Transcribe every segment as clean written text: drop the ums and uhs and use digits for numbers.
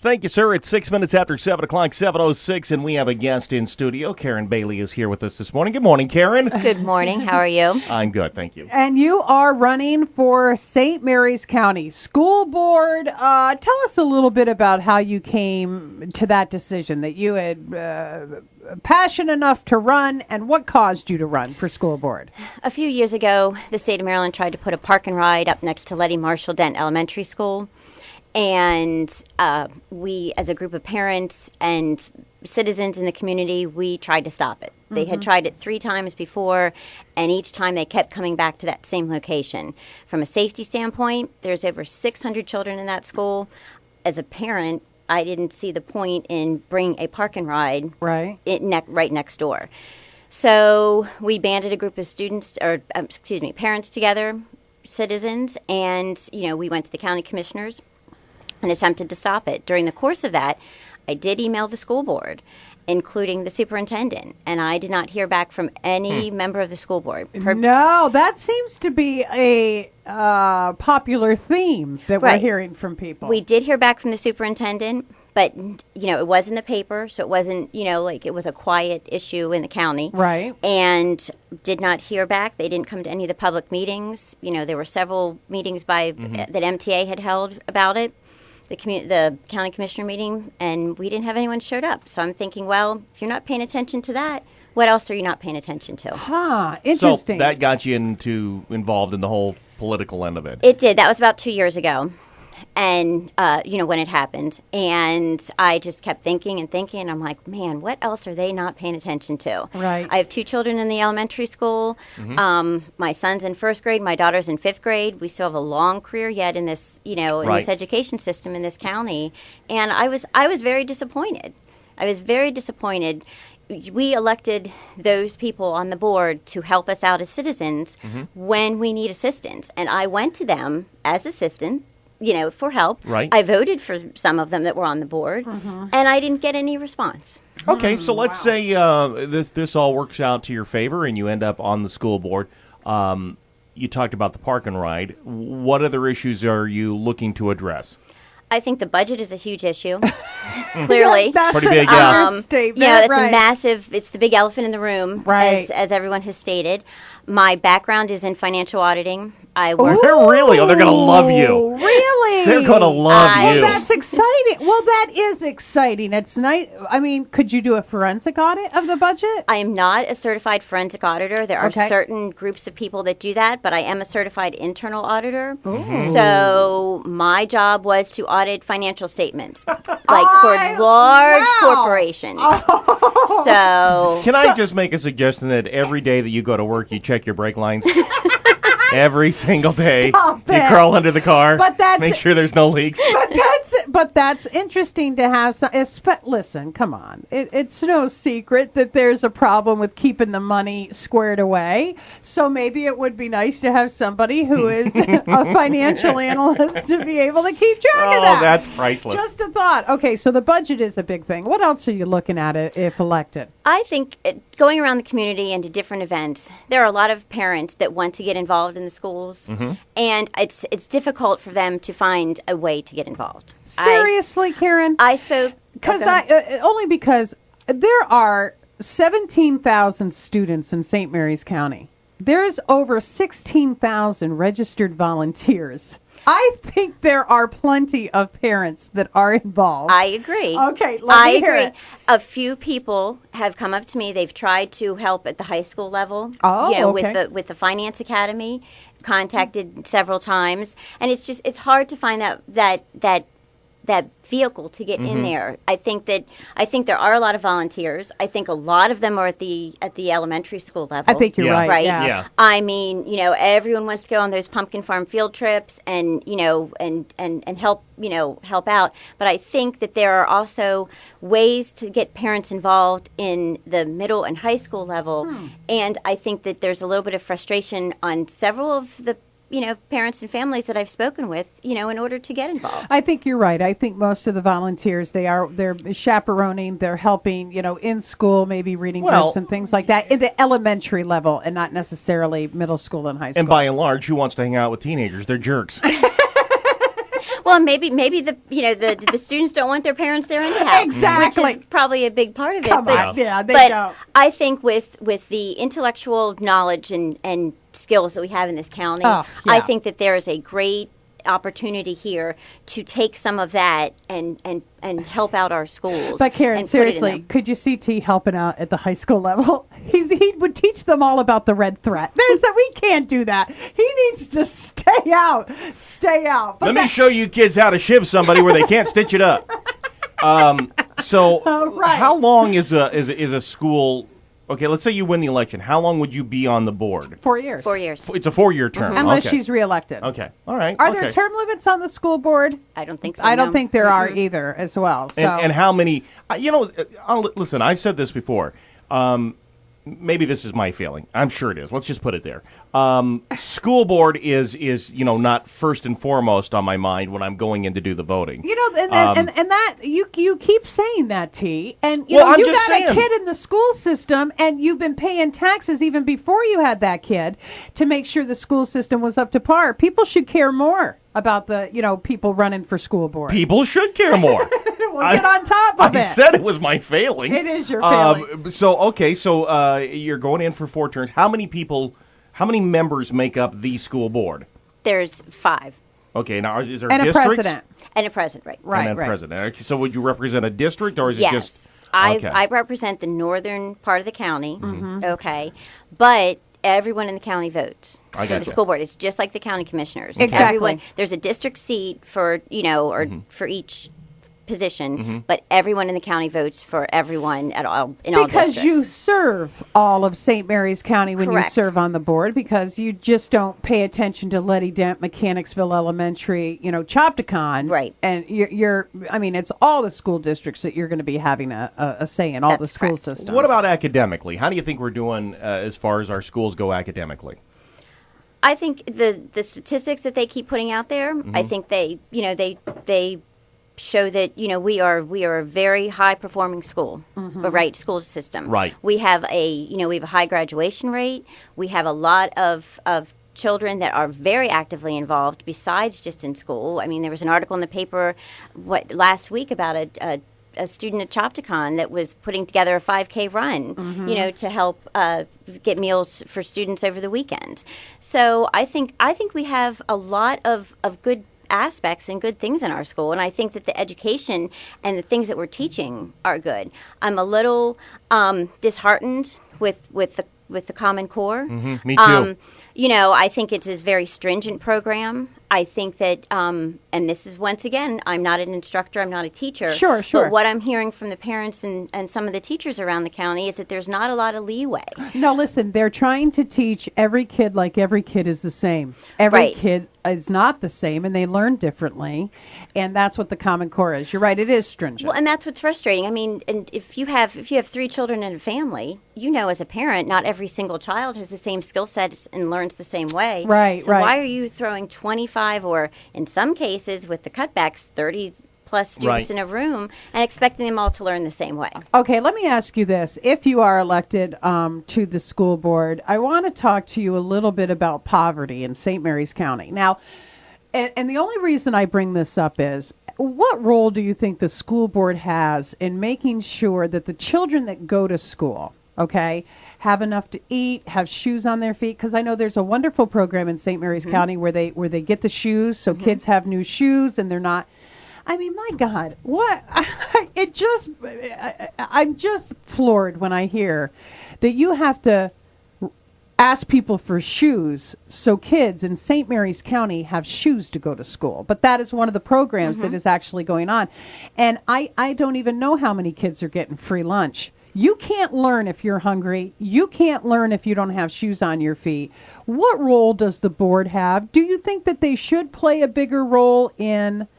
Thank you, sir. It's 6 minutes after 7 o'clock, 7:06, and we have a guest in studio. Karen Bailey is here with us this morning. Good morning, Karen. Good morning. How are you? I'm good, thank you. And you are running for St. Mary's County School Board. Tell us a little bit about how you came to that decision, that you had passion enough to run, and what caused you to run for school board. A few years ago, the state of Maryland tried to put a park and ride up next to Letty Marshall Dent Elementary School. And we, as a group of parents and citizens in the community, we tried to stop it. They had tried it 3 times before, and each time they kept coming back to that same location. From a safety standpoint, there's over 600 children in that school. As a parent, I didn't see the point in bringing a park and ride Right next door. So we banded a group of parents together, citizens, and, we went to the county commissioners and attempted to stop it. During the course of that, I did email the school board, including the superintendent, and I did not hear back from any member of the school board. No, that seems to be a popular theme that we're Right. hearing from people. We did hear back from the superintendent, but, it was in the paper, so it wasn't, it was a quiet issue in the county. Right. And did not hear back. They didn't come to any of the public meetings. There were several meetings that MTA had held about it. The county commissioner meeting, and we didn't have anyone showed up. So I'm thinking, well, if you're not paying attention to that, what else are you not paying attention to? Interesting. So that got you involved in the whole political end of it. It did. That was about 2 years ago. And, when it happened. And I just kept thinking and thinking. I'm like, man, what else are they not paying attention to? Right. I have 2 children in the elementary school. My son's in 1st grade. My daughter's in 5th grade. We still have a long career yet in this, in this education system in this county. And I was very disappointed. We elected those people on the board to help us out as citizens when we need assistance. And I went to them as assistant, for help. Right. I voted for some of them that were on the board, and I didn't get any response. Okay, so let's say this all works out to your favor and you end up on the school board. You talked about the park and ride. What other issues are you looking to address? I think the budget is a huge issue. Clearly. That's Pretty big, an yeah. understatement. That's right. a massive, it's the big elephant in the room, Right. as everyone has stated. My background is in financial auditing. I work. Really? Oh, they're going to love you. Really? They're going to love I- you. Well, that's exciting. Well, that is exciting. It's nice. I mean, could you do a forensic audit of the budget? I am not a certified forensic auditor. There are Okay. certain groups of people that do that, but I am a certified internal auditor. So my job was to audit financial statements, like for large corporations. So Can I just make a suggestion that every day that you go to work, you check your brake lines? Every single day. Stop You it. crawl under the car. But that's- make sure there's no leaks. But that's interesting to have some. Listen, come on. It's no secret that there's a problem with keeping the money squared away. So maybe it would be nice to have somebody who is a financial analyst to be able to keep track of that. Oh, that's priceless. Just a thought. Okay, so the budget is a big thing. What else are you looking at if elected? I think going around the community and to different events, there are a lot of parents that want to get involved in the schools, and it's difficult for them to find a way to get involved. Seriously, Karen? I spoke Because okay. only because there are 17,000 students in St. Mary's County. There's over 16,000 registered volunteers. I think there are plenty of parents that are involved. I agree. Okay, let me hear it. A few people have come up to me. They've tried to help at the high school level. Oh, with okay. the finance academy. Contacted several times, and it's hard to find that vehicle to get in there. I think there are a lot of volunteers. I think a lot of them are at the elementary school level. I think you're Yeah. right. Yeah. I mean, everyone wants to go on those pumpkin farm field trips and and help out. But I think that there are also ways to get parents involved in the middle and high school level. And I think that there's a little bit of frustration on several of the parents and families that I've spoken with, in order to get involved. I think you're right. I think most of the volunteers, they're chaperoning, they're helping, in school, maybe reading groups and things like that, in the elementary level and not necessarily middle school and high school. And by and large, who wants to hang out with teenagers? They're jerks. Well, maybe the students don't want their parents there anyhow. Exactly. Which is probably a big part of it. Come but on. Yeah, they but don't. I think with the intellectual knowledge and skills that we have in this county, Oh, I yeah. think that there is a great opportunity here to take some of that and help out our schools. But Karen, and put it in seriously, them. could you see T helping out at the high school level? He would teach them all about the red threat. We can't do that. He needs to stay out. Stay out. But Let me show you kids how to shiv somebody where they can't stitch it up. So, right. how long is a school? Okay, let's say you win the election. How long would you be on the board? 4 years. 4 years. It's a 4-year term. Unless okay. she's reelected. Okay. All right. Are okay. there term limits on the school board? I don't think so. I don't no. think there are either as well. So And how many? Listen, I've said this before. Maybe this is my feeling. I'm sure it is. Let's just put it there. School board is not first and foremost on my mind when I'm going in to do the voting. and that you keep saying that, T, and Well, I'm you just got a saying. kid in the school system, and you've been paying taxes even before you had that kid to make sure the school system was up to par. People should care more about the people running for school board. People should care more. We'll get on top of I it. said it was my failing. It is your failing. So you're going in for 4 terms. How many members make up the school board? There's 5 Okay, now is there And a districts? president. and a president, right? Right, And then right. president. Okay, so would you represent a district or is it Yes. just? I Okay. represent the northern part of the county. Mm-hmm. Okay. But everyone in the county votes I for the gotcha. school board. It's just like the county commissioners. Exactly. Everyone, there's a district seat for, or for each position, but everyone in the county votes for everyone in all Because districts. you serve all of St. Mary's County when Correct. you serve on the board, because you just don't pay attention to Letty Dent, Mechanicsville Elementary, Chopticon. Right. And it's all the school districts that you're going to be having a say in, all the That's school correct. systems. What about academically? How do you think we're doing as far as our schools go academically? I think the statistics that they keep putting out there, I think they show that we are a very high performing school, school system. Right. We have a high graduation rate. We have a lot of children that are very actively involved besides just in school. I mean, there was an article in the paper last week about a student at Chopticon that was putting together a 5K run, to help get meals for students over the weekend. So I think we have a lot of good aspects and good things in our school, and I think that the education and the things that we're teaching are good. I'm a little disheartened with the Common Core. Me too. I think it's a very stringent program. I think that, and this is once again, I'm not an instructor, I'm not a teacher. Sure. But what I'm hearing from the parents and some of the teachers around the county is that there's not a lot of leeway. No, listen, they're trying to teach every kid like every kid is the same. Every Right. kid is not the same, and they learn differently, and that's what the Common Core is. You're right, it is stringent. Well, and that's what's frustrating. I mean, and if you have 3 children in a family, as a parent, not every single child has the same skill set and learns the same way. Right, So right. why are you throwing 25 or, in some cases, with the cutbacks, 30 plus students Right. in a room and expecting them all to learn the same way? Okay, let me ask you this. If you are elected to the school board, I want to talk to you a little bit about poverty in St. Mary's County. Now, and the only reason I bring this up is, what role do you think the school board has in making sure that the children that go to school, have enough to eat, have shoes on their feet? Because I know there's a wonderful program in St. Mary's County where they get the shoes, so kids have new shoes and they're not. I mean, my God, what? I'm just floored when I hear that you have to ask people for shoes so kids in St. Mary's County have shoes to go to school. But that is one of the programs that is actually going on. And I don't even know how many kids are getting free lunch. You can't learn if you're hungry. You can't learn if you don't have shoes on your feet. What role does the board have? Do you think that they should play a bigger role in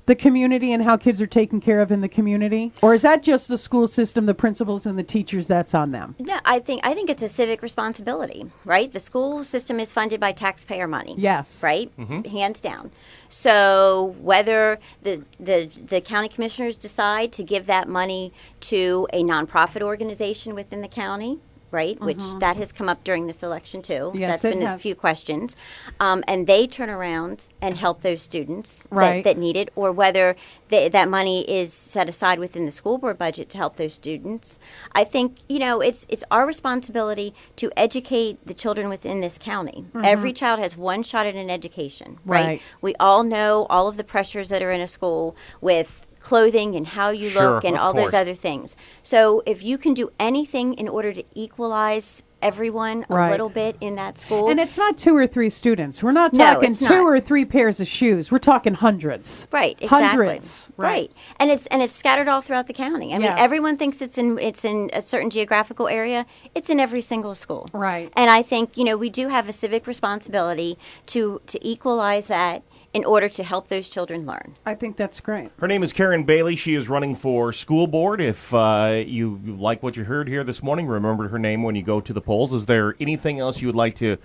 the community and how kids are taken care of in the community? Or is that just the school system, the principals and the teachers, that's on them? No, I think it's a civic responsibility, right? The school system is funded by taxpayer money. Yes. Right? Hands down. So whether the county commissioners decide to give that money to a nonprofit organization within the county, right? Which that has come up during this election too. Yes, That's it been a has. few questions. And they turn around and help those students Right. that need it, or whether that money is set aside within the school board budget to help those students. I think, it's our responsibility to educate the children within this county. Every child has one shot at an education, right? Right. We all know all of the pressures that are in a school with clothing and how you Sure, look and of all course. those other things. So if you can do anything in order to equalize everyone a Right. little bit in that school. And it's not 2 or 3 students. We're not No, talking it's 2 not. or 3 pairs of shoes. We're talking hundreds. Right, exactly. Hundreds. Right. And it's scattered all throughout the county. I mean, Yes. everyone thinks it's in a certain geographical area. It's in every single school. Right. And I think, we do have a civic responsibility to equalize that in order to help those children learn. I think that's great. Her name is Karen Bailey. She is running for school board. If you like what you heard here this morning, remember her name when you go to the polls. Is there anything else you would like to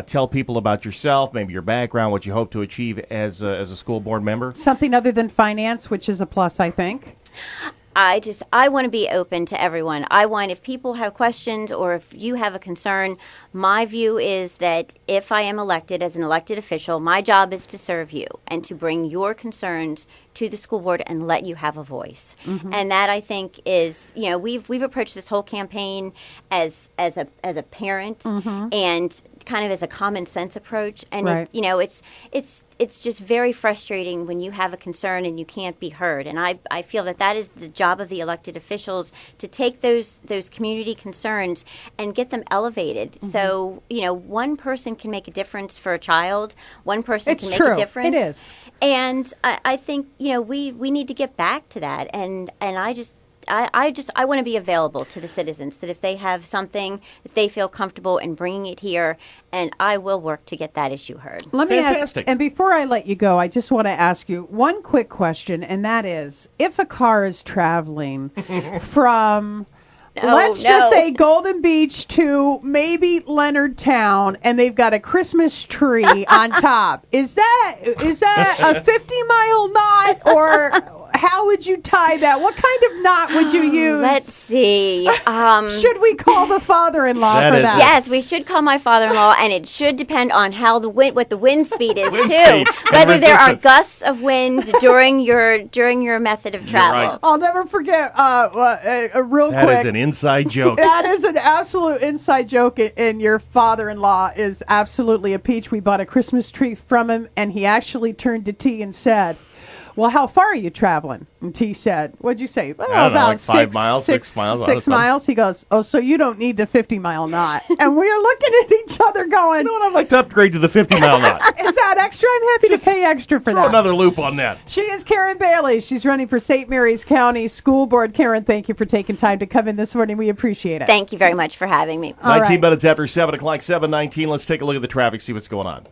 tell people about yourself, maybe your background, what you hope to achieve as a school board member? Something other than finance, which is a plus, I think. I want to be open to everyone. If people have questions or if you have a concern, my view is that if I am elected as an elected official, my job is to serve you and to bring your concerns to the school board and let you have a voice. And that, I think, is, we've approached this whole campaign as a parent and kind of as a common sense approach. And Right. it's just very frustrating when you have a concern and you can't be heard. And I feel that is the job of the elected officials, to take those community concerns and get them elevated. So, one person can make a difference for a child. One person It's can make true. a difference. It is. And I think, we need to get back to that. And I want to be available to the citizens, that if they have something that they feel comfortable in bringing it here, and I will work to get that issue heard. Let me ask, Fantastic. and before I let you go, I just want to ask you one quick question, and that is, if a car is traveling from, let's just say Golden Beach to maybe Leonard Town, and they've got a Christmas tree on top, is that a 50-mile knot, or how would you tie that? What kind of knot would you use? Let's see. Should we call the father-in-law That for is- that? Yes, we should call my father-in-law, and it should depend on what the wind speed is Wind too. speed and Whether there are resistance. gusts of wind during your method of travel. right. I'll never forget, real That quick. is an inside joke. That is an absolute inside joke, and your father-in-law is absolutely a peach. We bought a Christmas tree from him, and he actually turned to T and said, "Well, how far are you traveling?" And T said, "What'd you say?" "Oh, I don't know, about like 5 miles, 6 miles, I don't know, 6 something." miles." He goes, "Oh, so you don't need the 50-mile knot." And we are looking at each other going, You know what? I'd like to upgrade to the 50-mile knot. "Is that extra? I'm happy to pay extra for Throw that." another loop on that. She is Karen Bailey. She's running for St. Mary's County School Board. Karen, thank you for taking time to come in this morning. We appreciate it. Thank you very much for having me. All 19 right. minutes after 7 o'clock, 7:19. Let's take a look at the traffic, see what's going on.